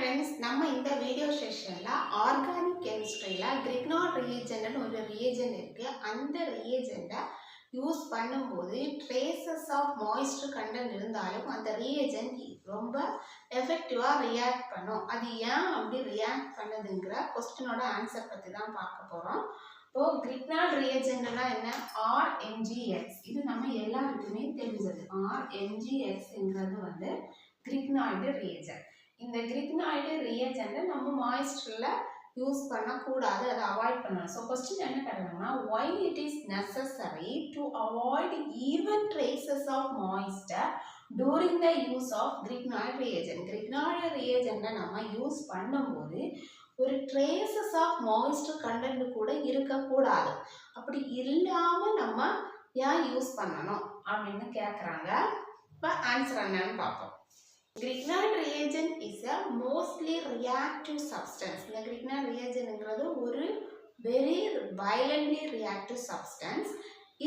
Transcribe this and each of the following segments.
Friends, நம்ம இந்த video செஷன்ல organic கெமிஸ்ட்ரியில Grignard ரியேஜென்ட்னு ஒரு ரியேஜென்ட் இருக்கு. அந்த ரியேஜென்ட்டை யூஸ் பண்ணும்போது ட்ரேசஸ் ஆஃப் மாய்ஸ்டர் கண்டென்ட் இருந்தாலும் அந்த ரியேஜென்ட் ரொம்ப எஃபெக்டிவாக ரியாக்ட் பண்ணும். அது ஏன் அப்படி ரியாக்ட் பண்ணுதுங்கிற கொஸ்டினோட ஆன்சர் பற்றி தான் பார்க்க போகிறோம். இப்போ கிரிக்னாட் ரியேஜென்ட்னா என்ன? RMgX. இது நம்ம எல்லாருக்குமே தெரிஞ்சது. RMgXங்கிறது வந்து கிரிக்னாய்டு ரியேஜென்ட். இந்த கிரிக்னாய்டு ரியேஜென்ட்டை நம்ம மாய்ஸ்டரில் யூஸ் பண்ணக்கூடாது, அதை அவாய்ட் பண்ணணும். ஸோ கொஸ்டின் என்ன கேட்டாங்கன்னா, why it is necessary to avoid even traces of moisture during the use of grignard reagent. grignard reagent நம்ம யூஸ் பண்ணும்போது ஒரு ட்ரேசஸ் ஆஃப் மாய்ஸ்டர் கண்டென்ட் கூட இருக்கக்கூடாது. அப்படி இல்லாமல் நம்ம ஏன் யூஸ் பண்ணணும் அப்படின்னு கேட்குறாங்க. இப்போ ஆன்சர் என்னன்னு பார்ப்போம். Grignard reagent is a mostly reactive substance. இந்த Grignard reagentங்கிறது ஒரு very violently reactive substance.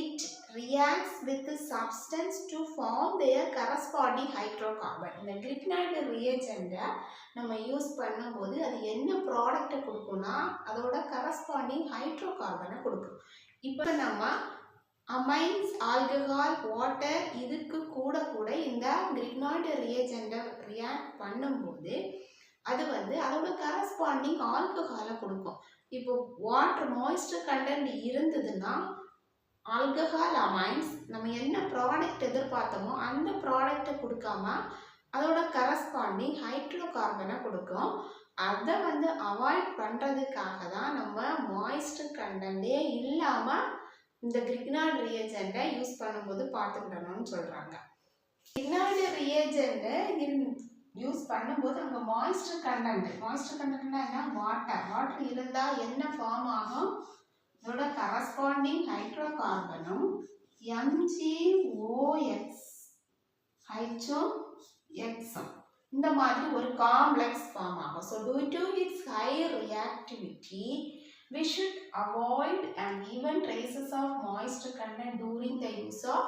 It reacts with the substance to form their corresponding hydrocarbon. இந்த Grignard reagent நம்ம யூஸ் பண்ணும்போது அது என்ன ப்ராடக்டை கொடுக்கும்னா அதோட கரஸ்பாண்டிங் ஹைட்ரோகார்பனை கொடுக்கும். இப்போ நம்ம அமைன்ஸ், ஆல்கஹால், வாட்டர் இதுக்கு கூட இந்த கிரிக்னாய்டு ரியேஜென்ட்டை ரியாக்ட் பண்ணும்போது அது வந்து அதோட கரஸ்பாண்டிங் ஆல்கஹாலை கொடுக்கும். இப்போ வாட்டர் மாய்ஸ்டர் கண்டென்ட் இருந்ததுன்னா ஆல்கஹால் அமைன்ஸ் நம்ம என்ன ப்ராடக்ட் எதிர்பார்த்தோமோ அந்த ப்ராடக்டை கொடுக்காம அதோட கரஸ்பாண்டிங் ஹைட்ரோகார்பனை கொடுக்கும். அதை வந்து அவாய்ட் பண்ணுறதுக்காக தான் நம்ம மாய்ஸ்டர் கண்டென்ட்டே இல்லாமல் இந்த கிரிக்னாய்டு ரியேஜென்ட்டை யூஸ் பண்ணும்போது பார்த்துக்கிடணும்னு சொல்கிறாங்க. கிரிக்னாய்டு ரியேஜென்ட்டை யூஸ் பண்ணும்போது அங்கே மாய்ஸ்டர் கண்டென்ட்னா என்ன? வாட்டர் இருந்தால் என்ன ஃபார்ம் ஆகும்? இதோட கரஸ்பாண்டிங் ஹைட்ரோகார்பனும் MgOX HOXம் இந்த மாதிரி ஒரு காம்ப்ளெக்ஸ் ஃபார்ம் ஆகும். So due to its high reactivity we should avoid and even traces of moisture content during the use of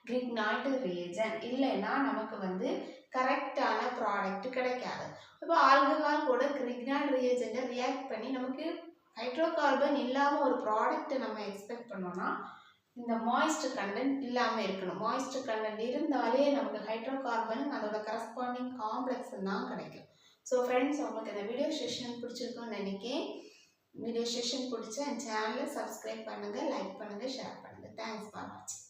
grignard reagent. இல்லைன்னா நமக்கு வந்து கரெக்டான ப்ராடக்ட் கிடைக்காது. இப்போ ஆல்கஹால் கூட கிரிக்னாய்டு ரியேஜென்ட்டை ரியாக்ட் பண்ணி நமக்கு ஹைட்ரோகார்பன் இல்லாமல் ஒரு ப்ராடக்ட்டை நம்ம எக்ஸ்பெக்ட் பண்ணோம்னா இந்த மாய்ஸ்டர் கண்டென்ட் இல்லாமல் இருக்கணும். மாய்ஸ்டர் கண்டென்ட் இருந்தாலே நமக்கு ஹைட்ரோகார்பன் அதோட கரஸ்பாண்டிங் காம்ப்ளெக்ஸ் தான் கிடைக்கும். ஸோ ஃப்ரெண்ட்ஸ், உங்களுக்கு இந்த வீடியோ செஷன் பிடிச்சிருக்குன்னு நினைக்கிறேன். வீடியோ செஷன் பிடிச்ச என் சேனலை சப்ஸ்கிரைப் பண்ணுங்கள், லைக் பண்ணுங்கள், ஷேர் பண்ணுங்கள். தேங்க்ஸ் ஃபார் வாட்சிங்.